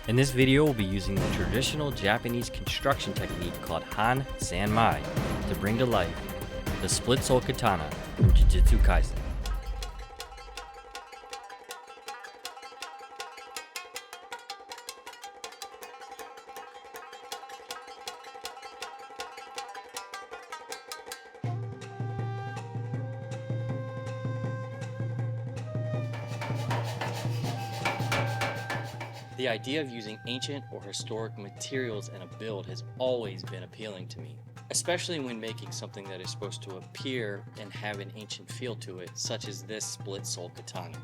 In this video, we'll be using the traditional Japanese construction technique called Han Sanmai to bring to life the Split Soul Katana from Jujutsu Kaisen. The idea of using ancient or historic materials in a build has always been appealing to me, especially when making something that is supposed to appear and have an ancient feel to it, such as this Split Soul Katana.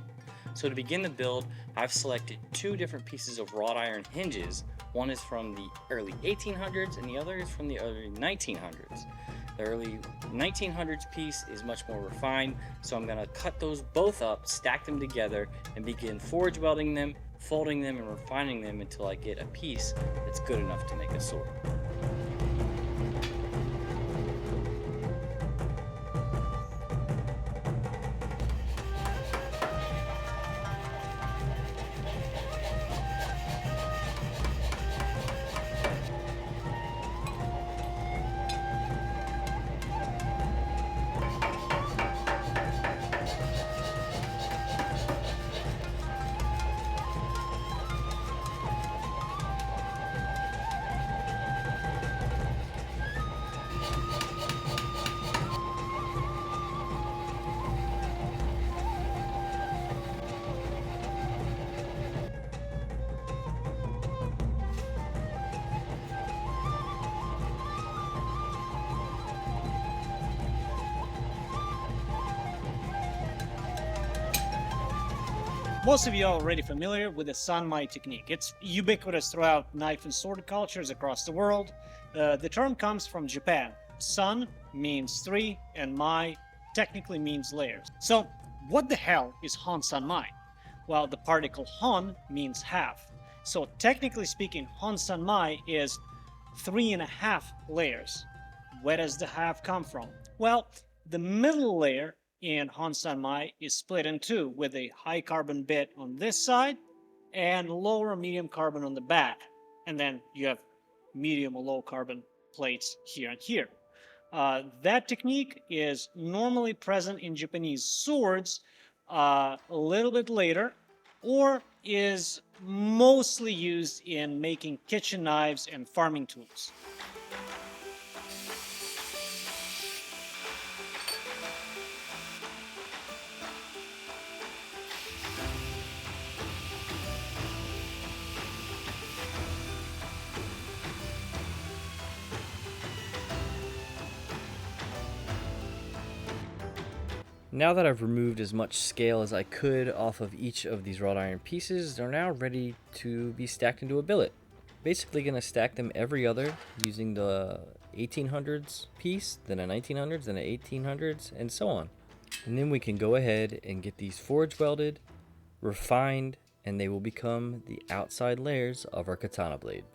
So to begin the build, I've selected two different pieces of wrought iron hinges. One is from the early 1800s and the other is from the early 1900s. The early 1900s piece is much more refined, so I'm going to cut those both up, stack them together, and begin forge welding them, folding them, and refining them until I get a piece that's good enough to make a sword. Most of you are already familiar with the Sanmai technique. It's ubiquitous throughout knife and sword cultures across the world. The term comes from Japan. San means three, and mai technically means layers. So, what the hell is Han Sanmai? Well, the particle Han means half. So, technically speaking, Han Sanmai is 3.5 layers. Where does the half come from? Well, the middle layer in Han Sanmai is split in two, with a high carbon bit on this side and lower medium carbon on the back. And then you have medium or low carbon plates here and here. That technique is normally present in Japanese swords a little bit later, or is mostly used in making kitchen knives and farming tools. Now that I've removed as much scale as I could off of each of these wrought iron pieces, they're now ready to be stacked into a billet. Basically going to stack them every other using the 1800s piece, then a 1900s, then a 1800s, and so on. And then we can go ahead and get these forge welded, refined, and they will become the outside layers of our katana blade.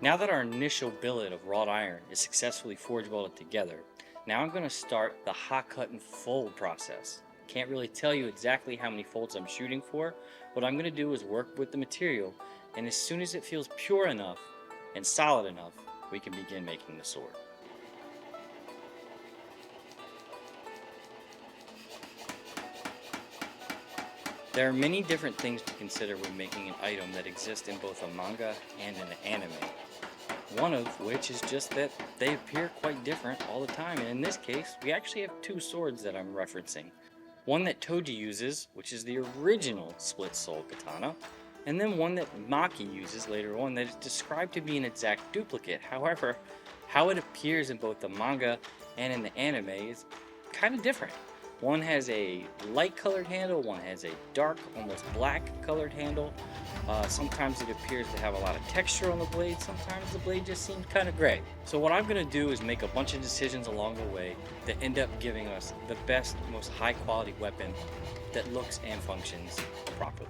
Now that our initial billet of wrought iron is successfully forge welded together, now I'm going to start the hot cut and fold process. Can't really tell you exactly how many folds I'm shooting for. What I'm going to do is work with the material, and as soon as it feels pure enough and solid enough, we can begin making the sword. There are many different things to consider when making an item that exists in both a manga and an anime. One of which is just that they appear quite different all the time, and in this case, we actually have two swords that I'm referencing. One that Toji uses, which is the original Split Soul Katana, and then one that Maki uses later on that is described to be an exact duplicate. However, how it appears in both the manga and in the anime is kind of different. One has a light colored handle, one has a dark, almost black colored handle. Sometimes it appears to have a lot of texture on the blade, sometimes the blade just seems kind of gray. So what I'm going to do is make a bunch of decisions along the way that end up giving us the best, most high quality weapon that looks and functions properly.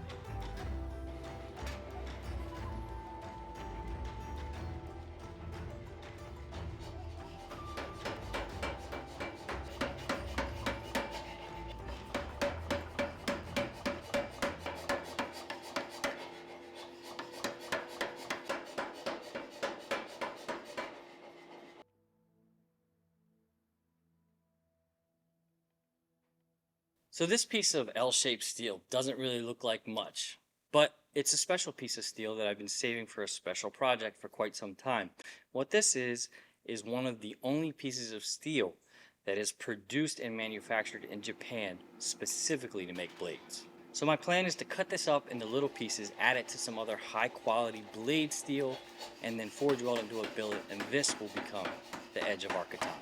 So this piece of L-shaped steel doesn't really look like much, but it's a special piece of steel that I've been saving for a special project for quite some time. What this is one of the only pieces of steel that is produced and manufactured in Japan specifically to make blades. So my plan is to cut this up into little pieces, add it to some other high quality blade steel, and then forge weld into a billet, and this will become the edge of our katana.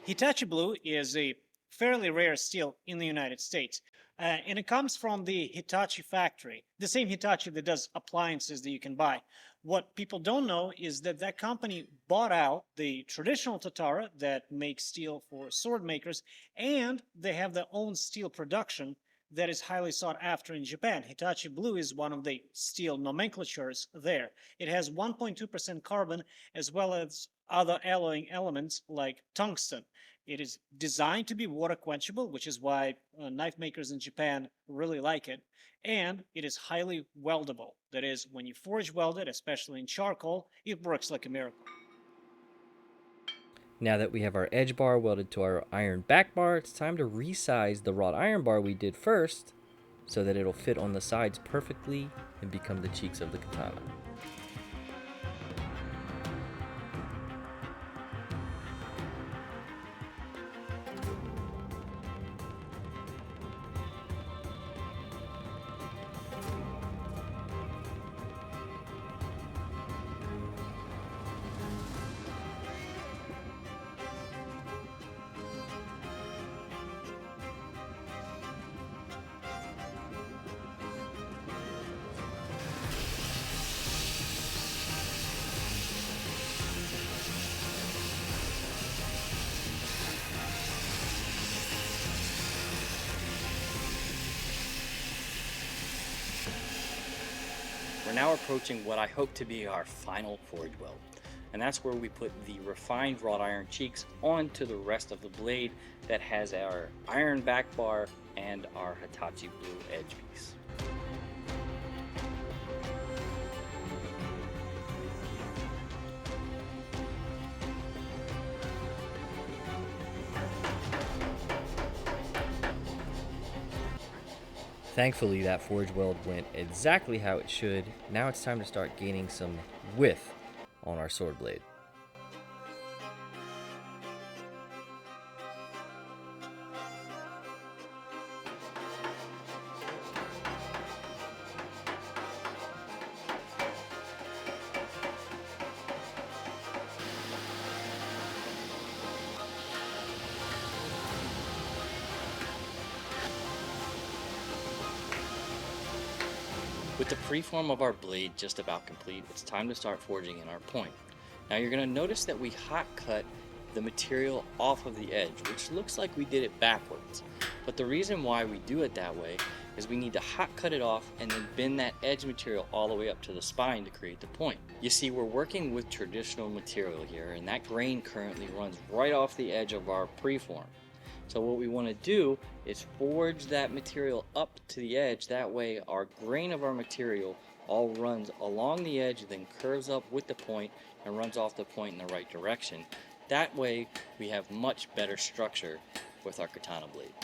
Hitachi blue is a fairly rare steel in the United States, and it comes from the Hitachi factory, the same Hitachi that does appliances that you can buy. What people don't know is that that company bought out the traditional Tatara that makes steel for sword makers, and they have their own steel production that is highly sought after in Japan. Hitachi blue is one of the steel nomenclatures there. It has 1.2% carbon as well as other alloying elements like tungsten. It is designed to be water quenchable, which is why knife makers in Japan really like it. And it is highly weldable. That is, when you forge weld it, especially in charcoal, it works like a miracle. Now that we have our edge bar welded to our iron back bar, it's time to resize the wrought iron bar we did first so that it'll fit on the sides perfectly and become the cheeks of the katana. We're now approaching what I hope to be our final forge weld, and that's where we put the refined wrought iron cheeks onto the rest of the blade that has our iron back bar and our Hitachi blue edge piece. Thankfully, that forge weld went exactly how it should. Now it's time to start gaining some width on our sword blade. With the preform of our blade just about complete, it's time to start forging in our point. Now you're going to notice that we hot cut the material off of the edge, which looks like we did it backwards. But the reason why we do it that way is we need to hot cut it off and then bend that edge material all the way up to the spine to create the point. You see, we're working with traditional material here, and that grain currently runs right off the edge of our preform. So what we want to do is forge that material up to the edge. That way our grain of our material all runs along the edge, then curves up with the point and runs off the point in the right direction. That way we have much better structure with our katana blade.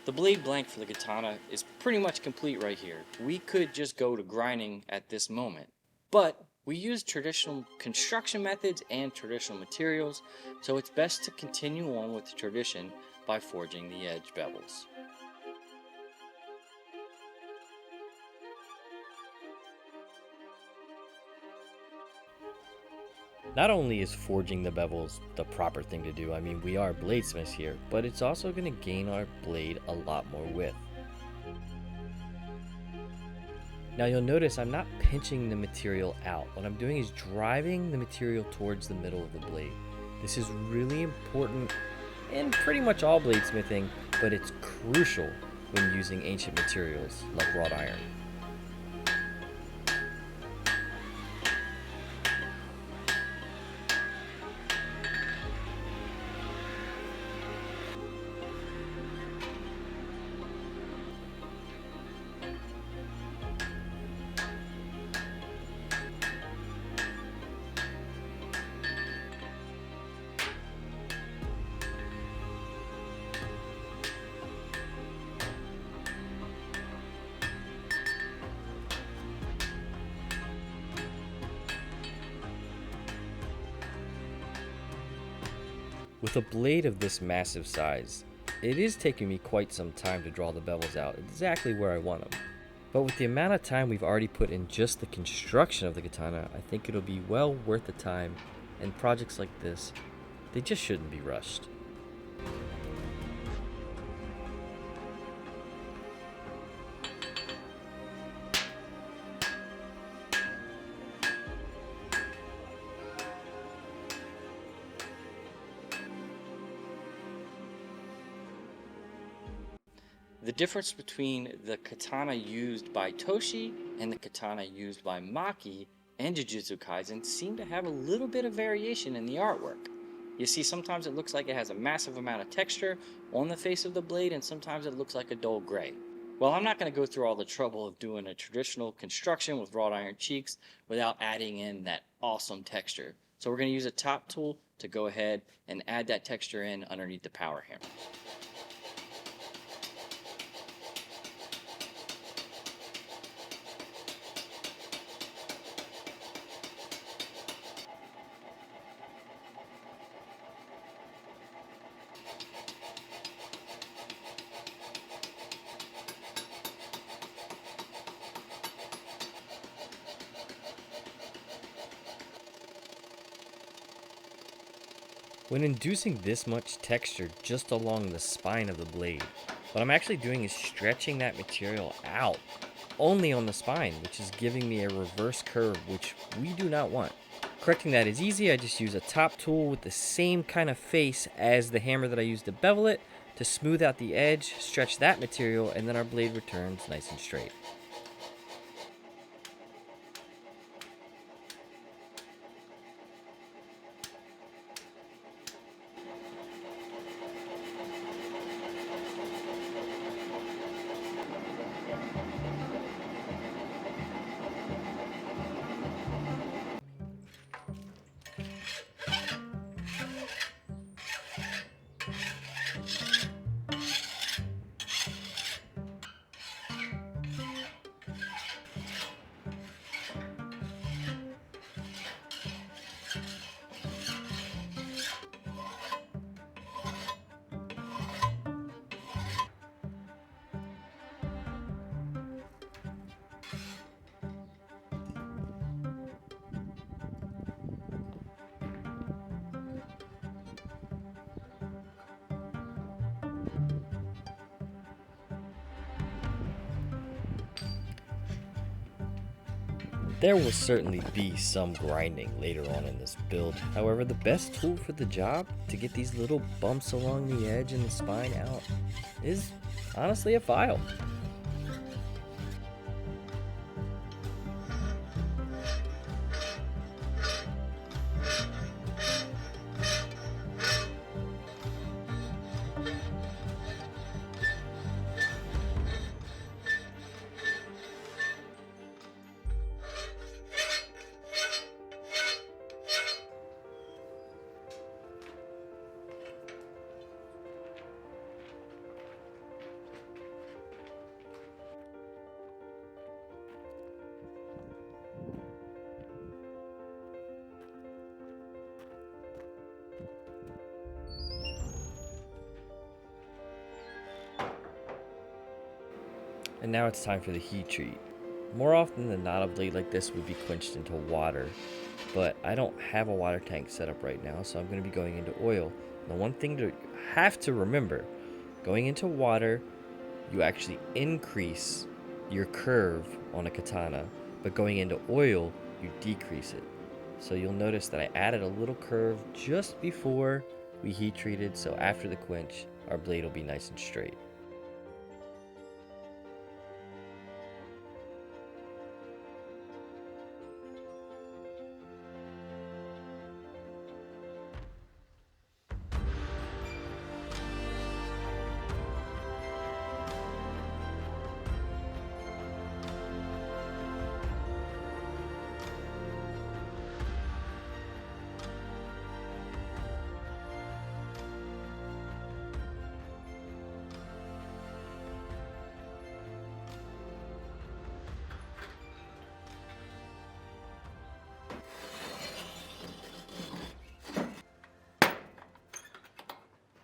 The blade blank for the katana is pretty much complete right here. We could just go to grinding at this moment, but we use traditional construction methods and traditional materials, so it's best to continue on with the tradition by forging the edge bevels. Not only is forging the bevels the proper thing to do, I mean, we are bladesmiths here, but it's also going to gain our blade a lot more width. Now you'll notice I'm not pinching the material out. What I'm doing is driving the material towards the middle of the blade. This is really important in pretty much all bladesmithing, but it's crucial when using ancient materials like wrought iron. With a blade of this massive size, it is taking me quite some time to draw the bevels out exactly where I want them. But with the amount of time we've already put in just the construction of the katana, I think it'll be well worth the time, and projects like this, they just shouldn't be rushed. The difference between the katana used by Toshi and the katana used by Maki and Jujutsu Kaisen seem to have a little bit of variation in the artwork. You see, sometimes it looks like it has a massive amount of texture on the face of the blade, and sometimes it looks like a dull gray. Well, I'm not going to go through all the trouble of doing a traditional construction with wrought iron cheeks without adding in that awesome texture. So we're going to use a top tool to go ahead and add that texture in underneath the power hammer. When inducing this much texture just along the spine of the blade, what I'm actually doing is stretching that material out only on the spine, which is giving me a reverse curve, which we do not want. Correcting that is easy. I just use a top tool with the same kind of face as the hammer that I used to bevel it to smooth out the edge, stretch that material, and then our blade returns nice and straight. There will certainly be some grinding later on in this build. However, the best tool for the job to get these little bumps along the edge and the spine out is honestly a file. And now it's time for the heat treat. More often than not, a blade like this would be quenched into water, but I don't have a water tank set up right now, so I'm going to be going into oil. The one thing to have to remember, going into water, you actually increase your curve on a katana, but going into oil, you decrease it. So you'll notice that I added a little curve just before we heat treated, so after the quench, our blade will be nice and straight.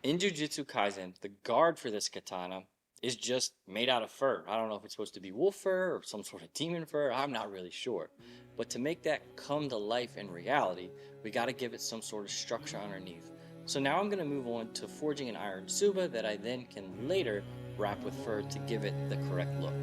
In Jujutsu Kaisen, the guard for this katana is just made out of fur. I don't know if it's supposed to be wolf fur or some sort of demon fur, I'm not really sure. But to make that come to life in reality, we gotta give it some sort of structure underneath. So now I'm gonna move on to forging an iron tsuba that I then can later wrap with fur to give it the correct look.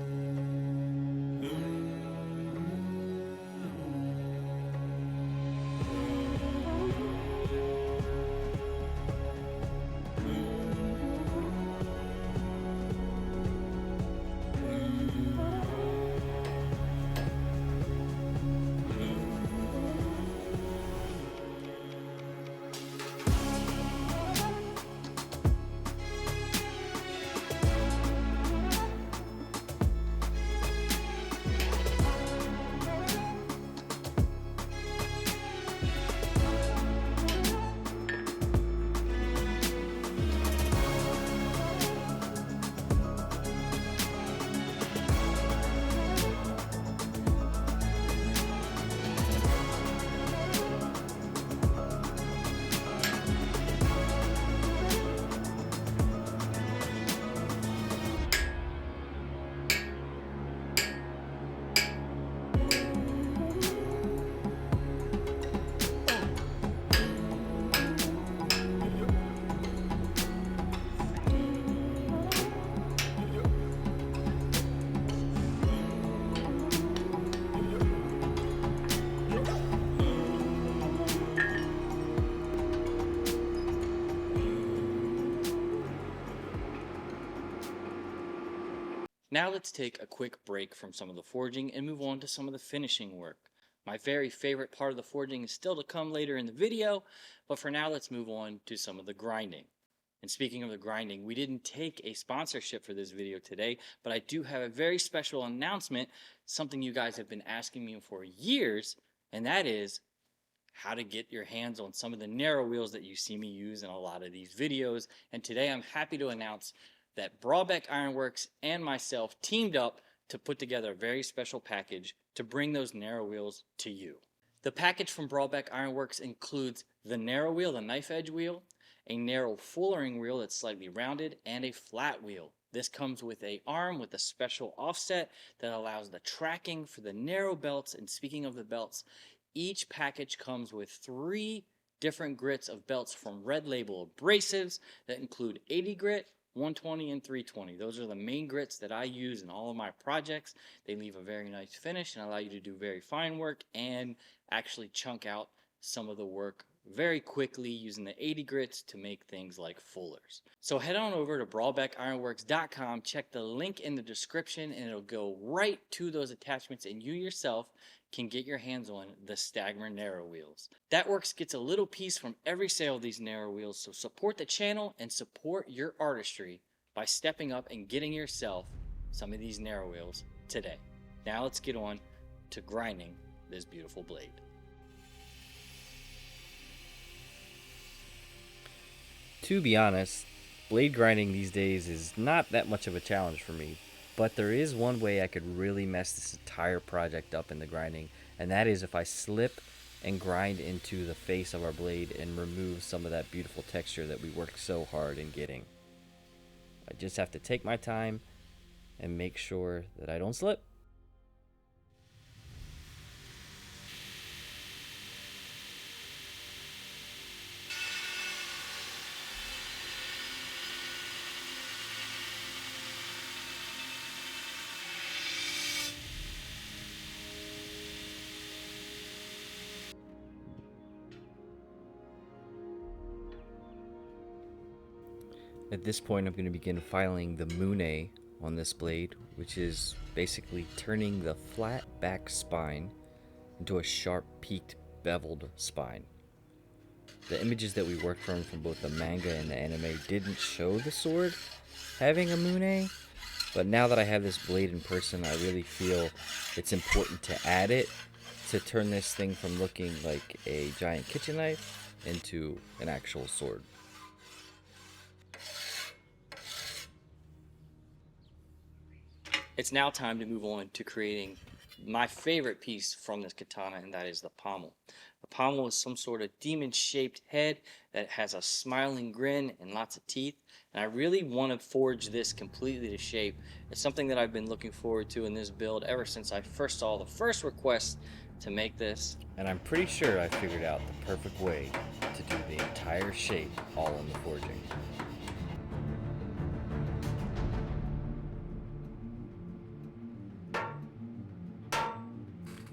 Now let's take a quick break from some of the forging and move on to some of the finishing work. My very favorite part of the forging is still to come later in the video, but for now let's move on to some of the grinding. And speaking of the grinding, we didn't take a sponsorship for this video today, but I do have a very special announcement, something you guys have been asking me for years, and that is how to get your hands on some of the narrow wheels that you see me use in a lot of these videos. And today I'm happy to announce that Brawlbeck Ironworks and myself teamed up to put together a very special package to bring those narrow wheels to you. The package from Brawlbeck Ironworks includes the narrow wheel, the knife edge wheel, a narrow fullering wheel that's slightly rounded, and a flat wheel. This comes with an arm with a special offset that allows the tracking for the narrow belts. And speaking of the belts, each package comes with 3 different grits of belts from Red Label Abrasives that include 80 grit, 120 and 320. Those are the main grits that I use in all of my projects. They leave a very nice finish and allow you to do very fine work and actually chunk out some of the work very quickly using the 80 grits to make things like fullers. So head on over to brawlbeckironworks.com, check the link in the description, and it'll go right to those attachments, and you yourself can get your hands on the Stagmer narrow wheels. That Works gets a little piece from every sale of these narrow wheels, so support the channel and support your artistry by stepping up and getting yourself some of these narrow wheels today. Now let's get on to grinding this beautiful blade. To be honest, blade grinding these days is not that much of a challenge for me, but there is one way I could really mess this entire project up in the grinding, and that is if I slip and grind into the face of our blade and remove some of that beautiful texture that we worked so hard in getting. I just have to take my time and make sure that I don't slip. At this point, I'm going to begin filing the mune on this blade, which is basically turning the flat back spine into a sharp peaked beveled spine. The images that we worked from both the manga and the anime didn't show the sword having a mune, but now that I have this blade in person, I really feel it's important to add it to turn this thing from looking like a giant kitchen knife into an actual sword. It's now time to move on to creating my favorite piece from this katana, and that is the pommel. The pommel is some sort of demon-shaped head that has a smiling grin and lots of teeth, and I really want to forge this completely to shape. It's something that I've been looking forward to in this build ever since I first saw the first request to make this. And I'm pretty sure I figured out the perfect way to do the entire shape all in the forging.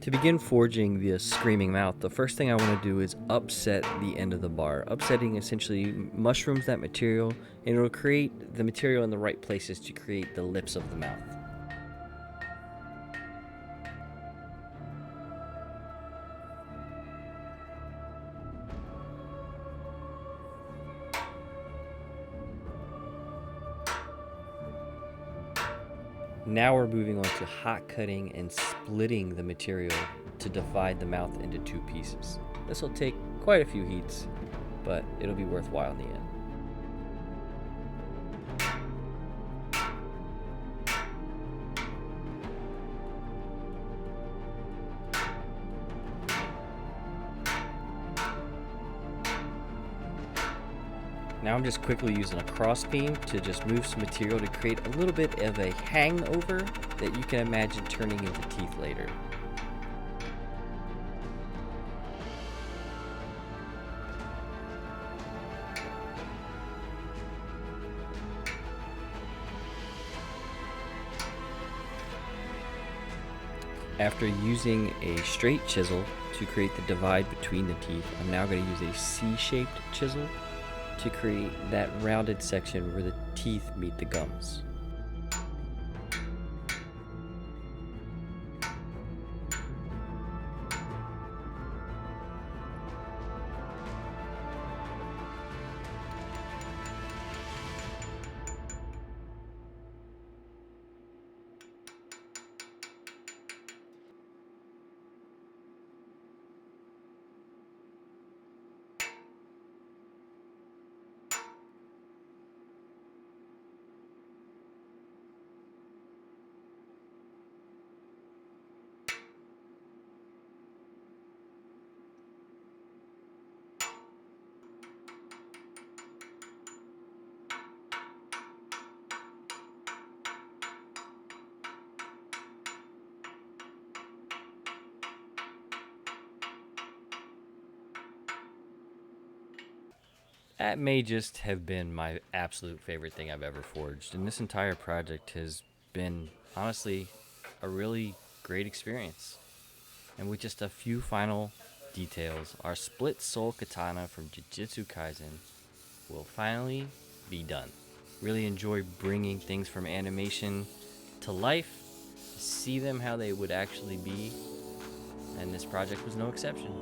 To begin forging the screaming mouth, the first thing I want to do is upset the end of the bar. Upsetting essentially mushrooms that material, and it'll create the material in the right places to create the lips of the mouth. Now we're moving on to hot cutting and splitting the material to divide the mouth into two pieces. This will take quite a few heats, but it'll be worthwhile in the end. Now I'm just quickly using a cross beam to just move some material to create a little bit of a hangover that you can imagine turning into teeth later. After using a straight chisel to create the divide between the teeth, I'm now going to use a C-shaped chisel to create that rounded section where the teeth meet the gums. That may just have been my absolute favorite thing I've ever forged, and this entire project has been, honestly, a really great experience. And with just a few final details, our Split Soul Katana from Jujutsu Kaisen will finally be done. Really enjoy bringing things from animation to life, see them how they would actually be, and this project was no exception.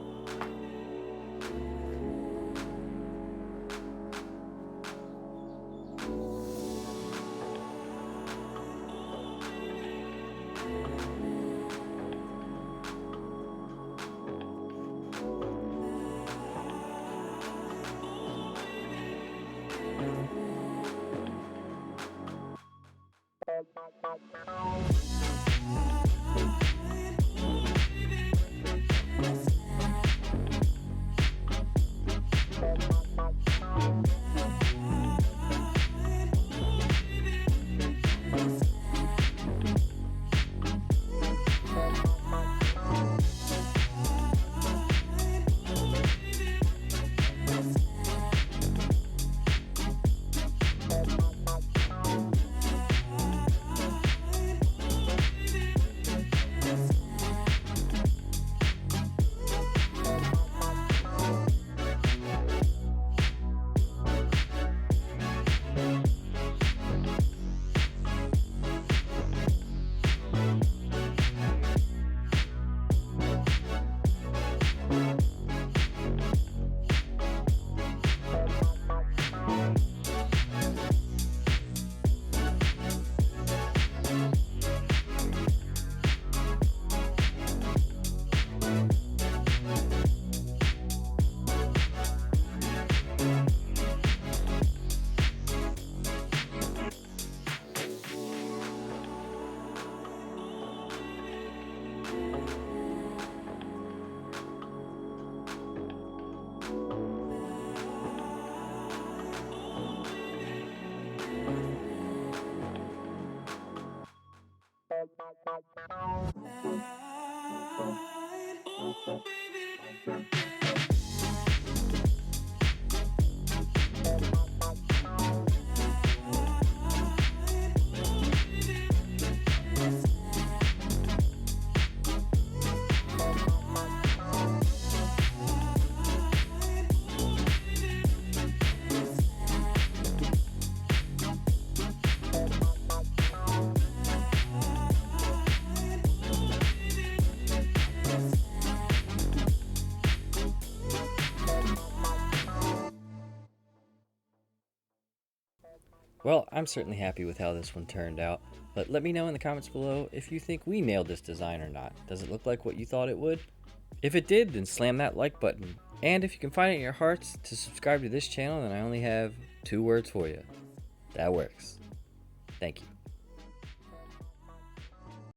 Well, I'm certainly happy with how this one turned out, but let me know in the comments below if you think we nailed this design or not. Does it look like what you thought it would? If it did, then slam that like button. And if you can find it in your hearts to subscribe to this channel, then I only have 2 words for you. That works. Thank you.